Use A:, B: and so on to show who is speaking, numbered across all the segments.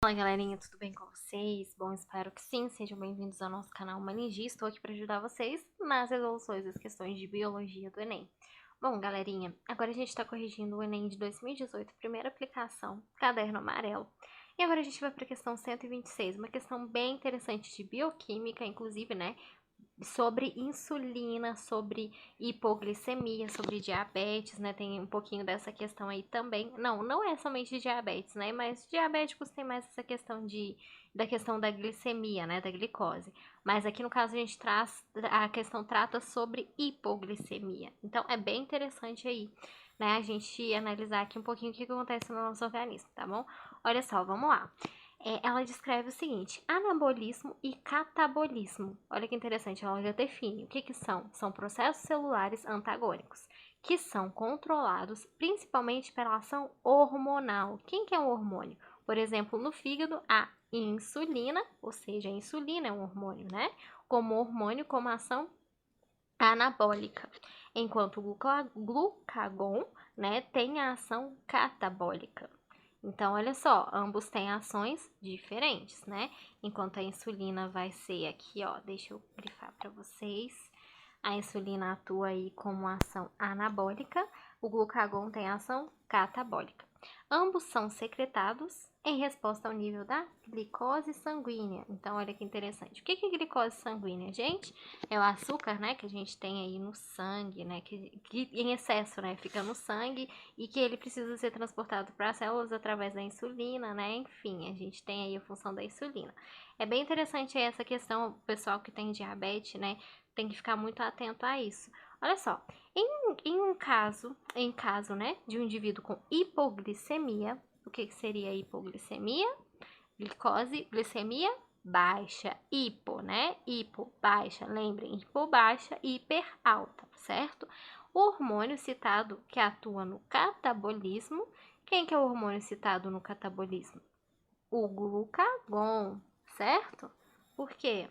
A: Fala galerinha, tudo bem com vocês? Bom, espero que sim, sejam bem-vindos ao nosso canal Manigi. Estou aqui para ajudar vocês nas resoluções das questões de biologia do Enem. Bom, galerinha, agora a gente está corrigindo o Enem de 2018, primeira aplicação, caderno amarelo. E agora a gente vai para a questão 126, uma questão bem interessante de bioquímica, inclusive, né? Sobre insulina, sobre hipoglicemia, sobre diabetes, né? Tem um pouquinho dessa questão aí também. Não é somente diabetes, né? Mas diabéticos tem mais essa questão da questão da glicemia, né? Da glicose. Mas aqui no caso a gente traz, a questão trata sobre hipoglicemia. Então é bem interessante aí, né? A gente analisar aqui um pouquinho o que acontece no nosso organismo, tá bom? Olha só, vamos lá. Ela descreve o seguinte: anabolismo e catabolismo. Olha que interessante, ela já define o que são. São processos celulares antagônicos, que são controlados principalmente pela ação hormonal. Quem que é um hormônio? Por exemplo, no fígado, a insulina, ou seja, a insulina é um hormônio, né? Como hormônio, como ação anabólica. Enquanto o glucagon, né, tem a ação catabólica. Então, olha só, ambos têm ações diferentes, né? Enquanto a insulina vai ser aqui, ó, deixa eu grifar para vocês. A insulina atua aí como ação anabólica, o glucagon tem ação catabólica. Ambos são secretados em resposta ao nível da glicose sanguínea. Então, olha que interessante. O que é glicose sanguínea, gente? É o açúcar, né, que a gente tem aí no sangue, né, que em excesso, né, fica no sangue e que ele precisa ser transportado para as células através da insulina, né, enfim, a gente tem aí a função da insulina. É bem interessante aí essa questão, o pessoal que tem diabetes, né, tem que ficar muito atento a isso. Olha só, em caso, né, de um indivíduo com hipoglicemia, o que seria hipoglicemia? Glicose, glicemia baixa, hipo, né? Hipo, baixa, lembrem, hipo baixa e hiper alta, certo? O hormônio citado que atua no catabolismo, quem que é o hormônio citado no catabolismo? O glucagon, certo? Por quê?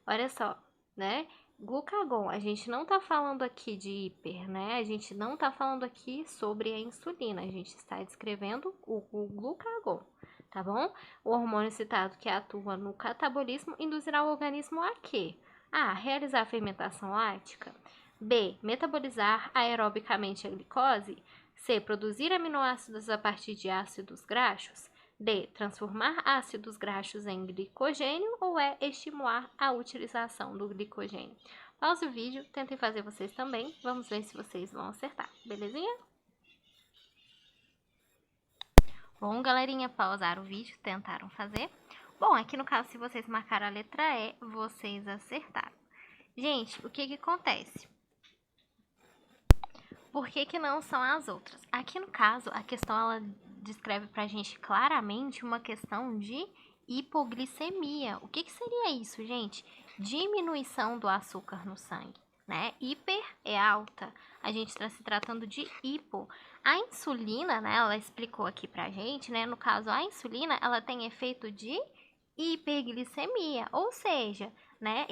A: Olha só, né? Glucagon, a gente não tá falando aqui de hiper, né? A gente não tá falando aqui sobre a insulina, a gente está descrevendo o glucagon, tá bom? O hormônio citado que atua no catabolismo induzirá o organismo a quê? A. Realizar a fermentação láctica. B. Metabolizar aerobicamente a glicose. C. Produzir aminoácidos a partir de ácidos graxos. D. Transformar ácidos graxos em glicogênio ou estimular a utilização do glicogênio. Pause o vídeo, tentem fazer vocês também. Vamos ver se vocês vão acertar, belezinha? Bom, galerinha, pausaram o vídeo, tentaram fazer. Bom, aqui no caso, se vocês marcaram a letra E, vocês acertaram. Gente, o que acontece? Por que não são as outras? Aqui no caso, a questão ela descreve pra gente claramente uma questão de hipoglicemia. O que seria isso, gente? Diminuição do açúcar no sangue, né? Hiper é alta. A gente está se tratando de hipo. A insulina, né? Ela explicou aqui pra gente, né? No caso, a insulina, ela tem efeito de hiperglicemia, ou seja, né?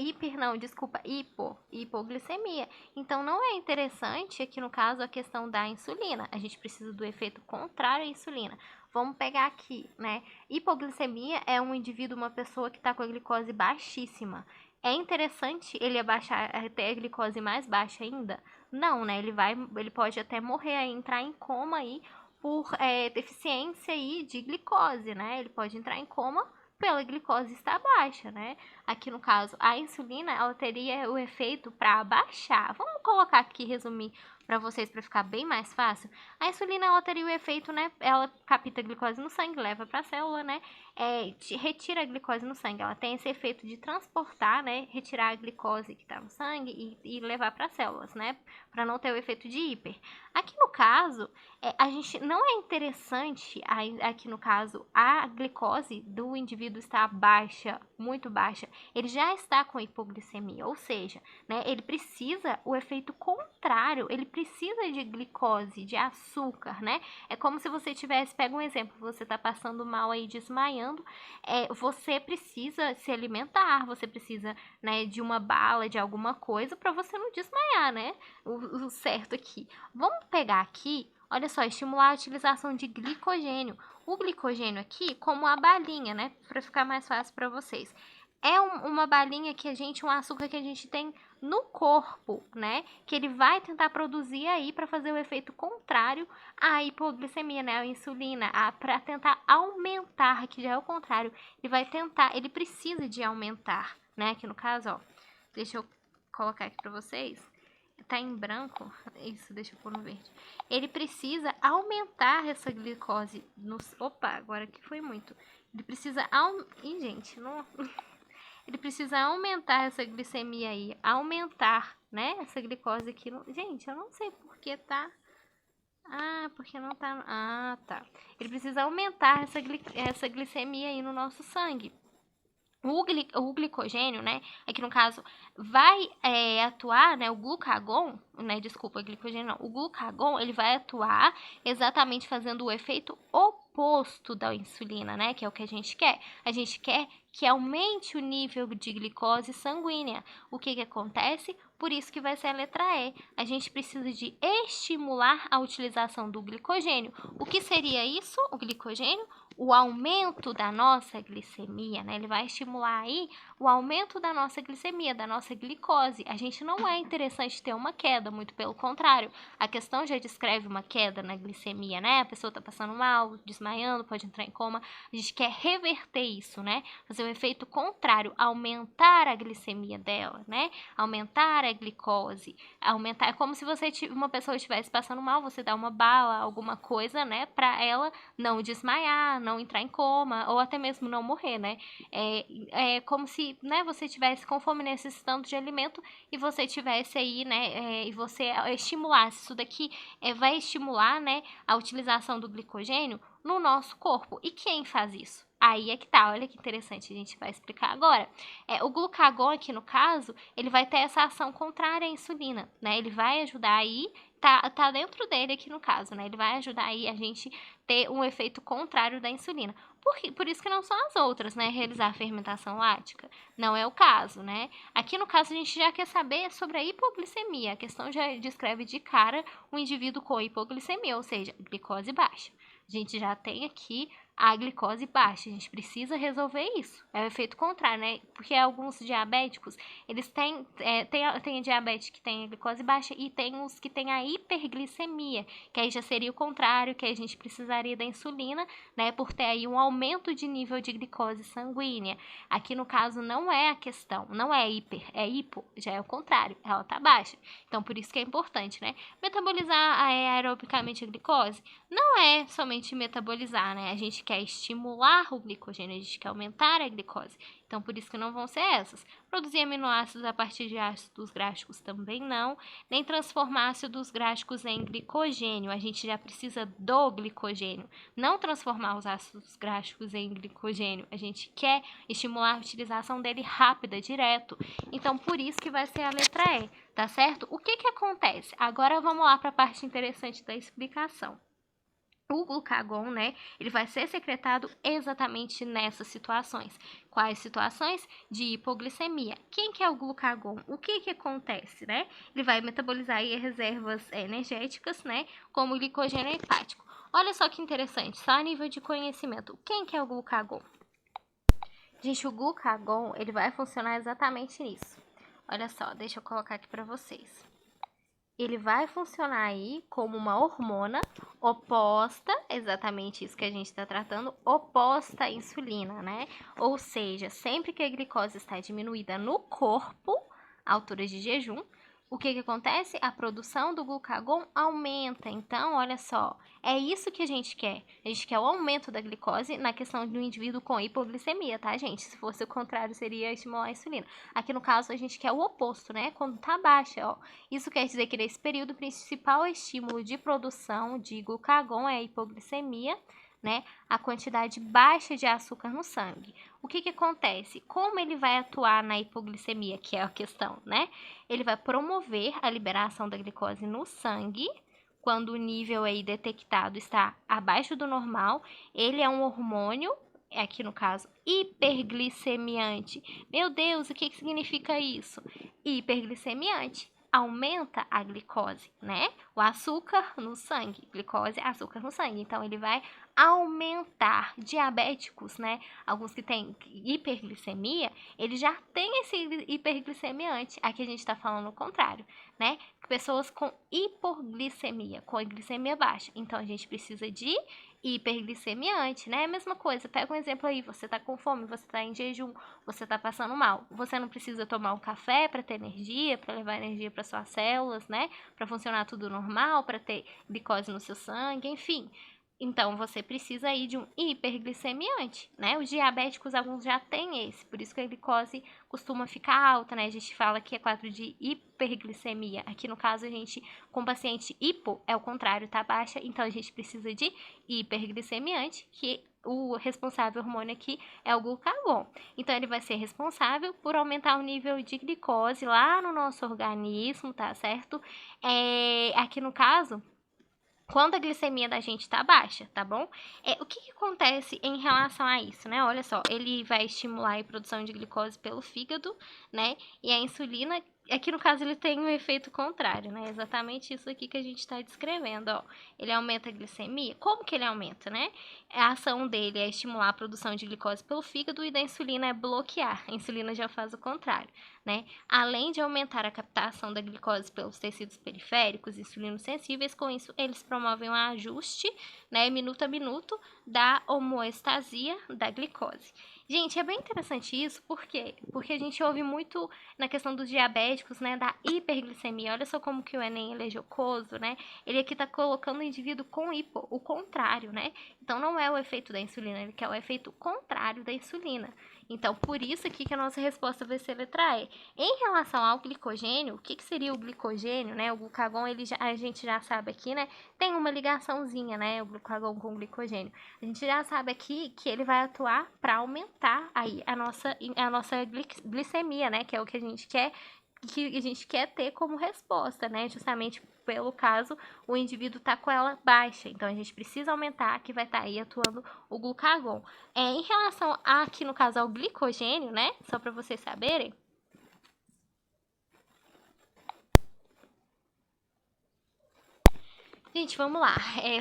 A: Hipoglicemia. Então, não é interessante aqui no caso a questão da insulina. A gente precisa do efeito contrário à insulina. Vamos pegar aqui, né? Hipoglicemia é um indivíduo, uma pessoa que está com a glicose baixíssima. É interessante ele abaixar até a glicose mais baixa ainda? Não, né? Ele pode até morrer, entrar em coma aí por deficiência aí de glicose, né? Ele pode entrar em coma pela glicose estar baixa, né? Aqui no caso, a insulina, ela teria o efeito para abaixar. Vamos colocar aqui, resumir para vocês, para ficar bem mais fácil. A insulina, ela teria o efeito, né? Ela capta a glicose no sangue, leva para a célula, né? Retira a glicose no sangue. Ela tem esse efeito de transportar, né? Retirar a glicose que está no sangue e levar para as células, né? Para não ter o efeito de hiper. Aqui no caso, a gente não é interessante, aqui no caso, a glicose do indivíduo está baixa, muito baixa. Ele já está com hipoglicemia, ou seja, né, ele precisa o efeito contrário, ele precisa de glicose, de açúcar, né? É como se você tivesse, pega um exemplo, você está passando mal aí, desmaiando, você precisa se alimentar, você precisa, né, de uma bala, de alguma coisa para você não desmaiar, né? O certo aqui. Vamos pegar aqui Olha só, estimular a utilização de glicogênio. O glicogênio aqui, como a balinha, né? Para ficar mais fácil para vocês. É uma balinha que um açúcar que a gente tem no corpo, né? Que ele vai tentar produzir aí para fazer o efeito contrário à hipoglicemia, né? A insulina, para tentar aumentar, que já é o contrário. Ele precisa de aumentar, né? Aqui no caso, ó, deixa eu colocar aqui para vocês. Tá em branco, isso, deixa eu pôr no verde. Ele precisa aumentar essa glicose Opa, agora que foi muito. Ele precisa Ih, gente, não... Ele precisa aumentar essa glicemia aí, aumentar, né, essa glicose aqui. Gente, eu não sei por que tá... Ah, porque não tá... Ah, tá. Ele precisa aumentar essa glicemia aí no nosso sangue. O glicogênio, né, aqui no caso, vai atuar, né, o glucagon, né, desculpa, glicogênio não, o glucagon, ele vai atuar exatamente fazendo o efeito oposto da insulina, né, que é o que a gente quer. A gente quer que aumente o nível de glicose sanguínea. O que acontece? Por isso que vai ser a letra E. A gente precisa de estimular a utilização do glicogênio. O que seria isso, o glicogênio? O aumento da nossa glicemia, né? Ele vai estimular aí o aumento da nossa glicemia, da nossa glicose. A gente não é interessante ter uma queda, muito pelo contrário. A questão já descreve uma queda na glicemia, né? A pessoa tá passando mal, desmaiando, pode entrar em coma. A gente quer reverter isso, né? Fazer o efeito contrário, aumentar a glicemia dela, né? Aumentar a glicose, aumentar. É como se uma pessoa estivesse passando mal, você dá uma bala, alguma coisa, né? Pra ela não desmaiar, não entrar em coma, ou até mesmo não morrer, né? É como se, né, você tivesse com fome, necessitando de alimento e você tivesse aí, né, e você estimulasse isso daqui, vai estimular, né, a utilização do glicogênio no nosso corpo. E quem faz isso? Aí é que tá, olha que interessante, a gente vai explicar agora. O glucagon aqui no caso, ele vai ter essa ação contrária à insulina, né? Ele vai ajudar aí, tá dentro dele aqui no caso, né? Ele vai ajudar aí a gente ter um efeito contrário da insulina. Por isso que não são as outras, né? Realizar a fermentação lática. Não é o caso, né? Aqui no caso a gente já quer saber sobre a hipoglicemia. A questão já descreve de cara um indivíduo com hipoglicemia, ou seja, glicose baixa. A gente já tem aqui a glicose baixa. A gente precisa resolver isso. É o efeito contrário, né? Porque alguns diabéticos, eles tem diabetes que tem a glicose baixa e tem os que tem a hiperglicemia, que aí já seria o contrário, que aí a gente precisaria da insulina, né? Por ter aí um aumento de nível de glicose sanguínea. Aqui no caso não é a questão, não é hiper, é hipo, já é o contrário, ela tá baixa. Então por isso que é importante, né? Metabolizar aerobicamente a glicose não é somente metabolizar, né? A gente quer estimular o glicogênio, a gente quer aumentar a glicose. Então, por isso que não vão ser essas. Produzir aminoácidos a partir de ácidos gráficos também não. Nem transformar ácidos gráficos em glicogênio. A gente já precisa do glicogênio. Não transformar os ácidos gráficos em glicogênio. A gente quer estimular a utilização dele rápida, direto. Então, por isso que vai ser a letra E, tá certo? O que acontece? Agora vamos lá para a parte interessante da explicação. O glucagon, né, ele vai ser secretado exatamente nessas situações. Quais situações? De hipoglicemia. Quem que é o glucagon? O que acontece, né? Ele vai metabolizar aí reservas energéticas, né, como o glicogênio hepático. Olha só que interessante, só a nível de conhecimento. Quem que é o glucagon? Gente, o glucagon, ele vai funcionar exatamente nisso. Olha só, deixa eu colocar aqui para vocês. Ele vai funcionar aí como uma hormona oposta, exatamente isso que a gente está tratando, oposta à insulina, né? Ou seja, sempre que a glicose está diminuída no corpo, altura de jejum, o que acontece? A produção do glucagon aumenta. Então, olha só, é isso que a gente quer. A gente quer o aumento da glicose na questão do indivíduo com hipoglicemia, tá, gente? Se fosse o contrário, seria estimular a insulina. Aqui no caso, a gente quer o oposto, né? Quando tá baixa, ó. Isso quer dizer que nesse período, o principal estímulo de produção de glucagon é a hipoglicemia, né? A quantidade baixa de açúcar no sangue. O que acontece? Como ele vai atuar na hipoglicemia, que é a questão, né? Ele vai promover a liberação da glicose no sangue. Quando o nível aí detectado está abaixo do normal, ele é um hormônio, aqui no caso, hiperglicemiante. Meu Deus, o que significa isso? Hiperglicemiante aumenta a glicose, né? O açúcar no sangue, glicose, açúcar no sangue. Então, ele vai aumentar. Diabéticos, né? Alguns que têm hiperglicemia, ele já tem esse hiperglicemiante. Aqui a gente tá falando o contrário, né? Pessoas com hipoglicemia, com a glicemia baixa. Então, a gente precisa de hiperglicemiante, né? A mesma coisa, pega um exemplo aí, você tá com fome, você tá em jejum, você tá passando mal. Você não precisa tomar um café para ter energia, para levar energia para suas células, né? Para funcionar tudo normal, para ter glicose no seu sangue, enfim. Então, você precisa aí de um hiperglicemiante, né? Os diabéticos, alguns já têm esse, por isso que a glicose costuma ficar alta, né? A gente fala que é quadro de hiperglicemia. Aqui, no caso, a gente, com paciente hipo, é o contrário, tá baixa, então a gente precisa de hiperglicemiante, que o responsável hormônio aqui é o glucagon. Então, ele vai ser responsável por aumentar o nível de glicose lá no nosso organismo, tá certo? Aqui no caso, quando a glicemia da gente tá baixa, tá bom? O que acontece em relação a isso, né? Olha só, ele vai estimular a produção de glicose pelo fígado, né? E a insulina, aqui no caso, ele tem um efeito contrário, né? Exatamente isso aqui que a gente está descrevendo, ó. Ele aumenta a glicemia. Como que ele aumenta, né? A ação dele é estimular a produção de glicose pelo fígado e da insulina é bloquear. A insulina já faz o contrário, né? Além de aumentar a captação da glicose pelos tecidos periféricos, insulinos sensíveis, com isso eles promovem um ajuste, né, minuto a minuto, da homeostasia da glicose. Gente, é bem interessante isso, por quê? Porque a gente ouve muito na questão dos diabéticos, né, da hiperglicemia. Olha só como que o Enem ele é jocoso, né? Ele aqui tá colocando o indivíduo com hipo, o contrário, né? Então, não é o efeito da insulina, ele quer o efeito contrário da insulina. Então, por isso aqui que a nossa resposta vai ser letra E. Em relação ao glicogênio, o que seria o glicogênio, né? O glucagon, a gente já sabe aqui, né? Tem uma ligaçãozinha, né? O glucagon com o glicogênio. A gente já sabe aqui que ele vai atuar para aumentar aí a nossa glicemia, né? Que é o que a gente quer ter como resposta, né? Justamente pelo caso o indivíduo tá com ela baixa. Então, a gente precisa aumentar, que vai estar aí atuando o glucagon. Em relação aqui, no caso, ao glicogênio, né? Só para vocês saberem. Gente, vamos lá.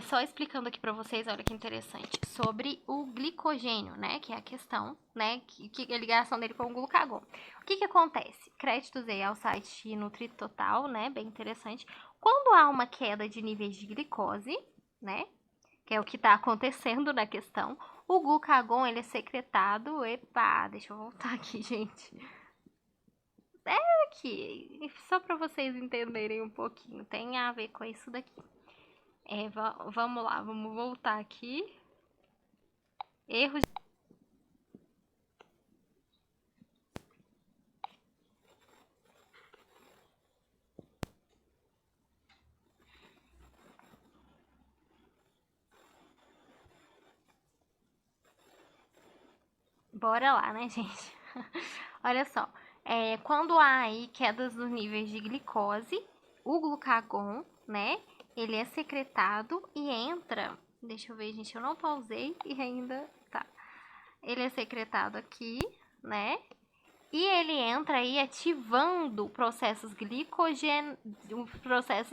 A: Só explicando aqui para vocês, olha que interessante, sobre o glicogênio, né? Que é a questão, né? Que a ligação dele com o glucagon. O que acontece? Créditos aí ao site NutriTotal, né? Bem interessante. Quando há uma queda de níveis de glicose, né? Que é o que está acontecendo na questão, o glucagon, ele é secretado. Epa, deixa eu voltar aqui, gente. Aqui, só para vocês entenderem um pouquinho, tem a ver com isso daqui. Vamos lá, vamos voltar aqui. Erros. Bora lá, né, gente? Olha só, quando há aí quedas nos níveis de glicose, o glucagon, né, ele é secretado e entra. Deixa eu ver, gente, eu não pausei e ainda tá. Ele é secretado aqui, né? E ele entra aí ativando processos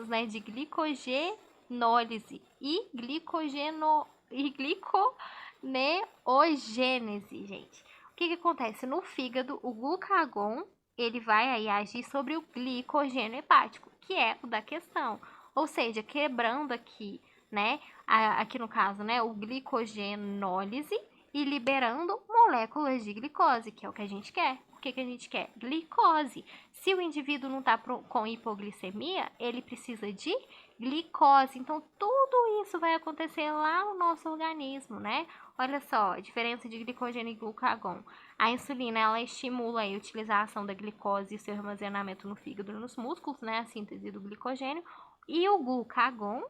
A: né, de glicogenólise e gliconeogênese, gente. O que acontece? No fígado, o glucagon, ele vai aí agir sobre o glicogênio hepático, que é o da questão. Ou seja, quebrando aqui, né, aqui no caso, né, o glicogenólise e liberando moléculas de glicose, que é o que a gente quer. O que a gente quer? Glicose. Se o indivíduo não está com hipoglicemia, ele precisa de glicose. Então, tudo isso vai acontecer lá no nosso organismo, né? Olha só, a diferença de glicogênio e glucagon. A insulina, ela estimula a utilização da glicose e seu armazenamento no fígado e nos músculos, né? A síntese do glicogênio. E o glucagon,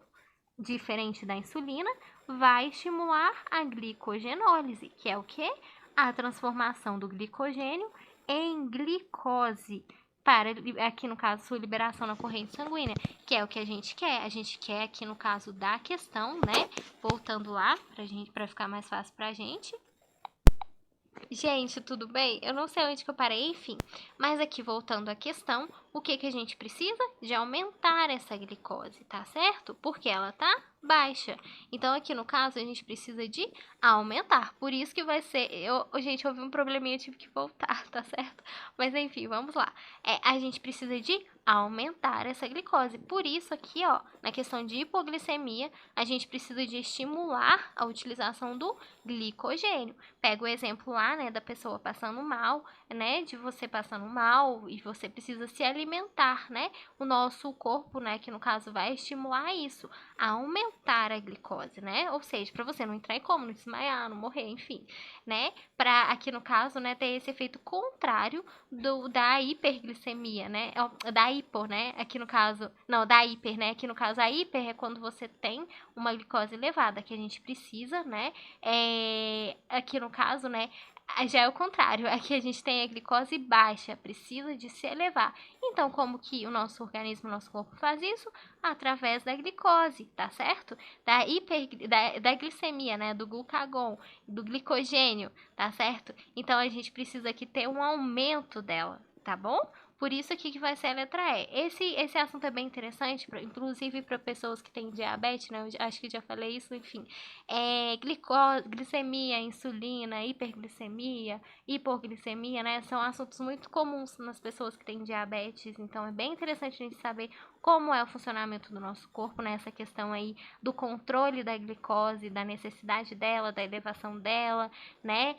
A: diferente da insulina, vai estimular a glicogenólise, que é o que? A transformação do glicogênio em glicose, para, aqui no caso, sua liberação na corrente sanguínea, que é o que a gente quer. A gente quer, aqui no caso da questão, né? Voltando lá, para ficar mais fácil pra gente. Gente, tudo bem? Eu não sei onde que eu parei, enfim. Mas aqui, voltando à questão, o que que a gente precisa? De aumentar essa glicose, tá certo? Porque ela tá baixa. Então, aqui no caso, a gente precisa de aumentar. Por isso que vai ser... Gente, houve um probleminha, eu tive que voltar, tá certo? Mas, enfim, vamos lá. A gente precisa de aumentar essa glicose. Por isso aqui, ó, na questão de hipoglicemia, a gente precisa de estimular a utilização do glicogênio. Pega o exemplo lá, né, da pessoa passando mal, né, de você passando mal e você precisa se alimentar, né? O nosso corpo, né, que no caso vai estimular isso, a aumentar a glicose, né? Ou seja, para você não entrar em coma, não desmaiar, não morrer, enfim, né? Para aqui no caso, né, ter esse efeito contrário da hiperglicemia, né? Da hipo, né? Aqui no caso, não, da hiper, né? Aqui no caso a hiper é quando você tem uma glicose elevada, que a gente precisa, né? Aqui no caso, né, já é o contrário. Aqui a gente tem a glicose baixa, precisa de se elevar. Então, como que o nosso organismo, o nosso corpo faz isso? Através da glicose, tá certo? Da glicemia, né, do glucagon, do glicogênio, tá certo? Então, a gente precisa aqui ter um aumento dela, tá bom? Por isso aqui que vai ser a letra E. Esse assunto é bem interessante, inclusive para pessoas que têm diabetes, né? Eu acho que já falei isso, enfim. Glicemia, insulina, hiperglicemia, hipoglicemia, né? São assuntos muito comuns nas pessoas que têm diabetes. Então, é bem interessante a gente saber como é o funcionamento do nosso corpo, né? Essa questão aí do controle da glicose, da necessidade dela, da elevação dela, né?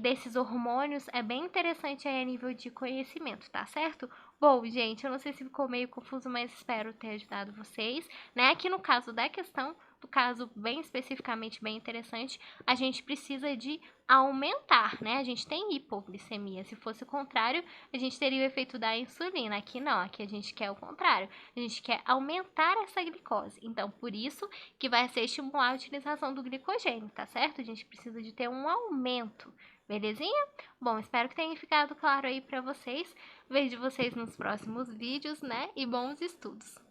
A: Desses hormônios, é bem interessante aí a nível de conhecimento, tá certo? Bom, gente, eu não sei se ficou meio confuso, mas espero ter ajudado vocês, né? Aqui no caso da questão, do caso bem especificamente bem interessante, a gente precisa de aumentar, né? A gente tem hipoglicemia. Se fosse o contrário, a gente teria o efeito da insulina. Aqui não, aqui a gente quer o contrário. A gente quer aumentar essa glicose. Então, por isso que vai ser estimular a utilização do glicogênio, tá certo? A gente precisa de ter um aumento. Belezinha? Bom, espero que tenha ficado claro aí pra vocês. Vejo vocês nos próximos vídeos, né? E bons estudos!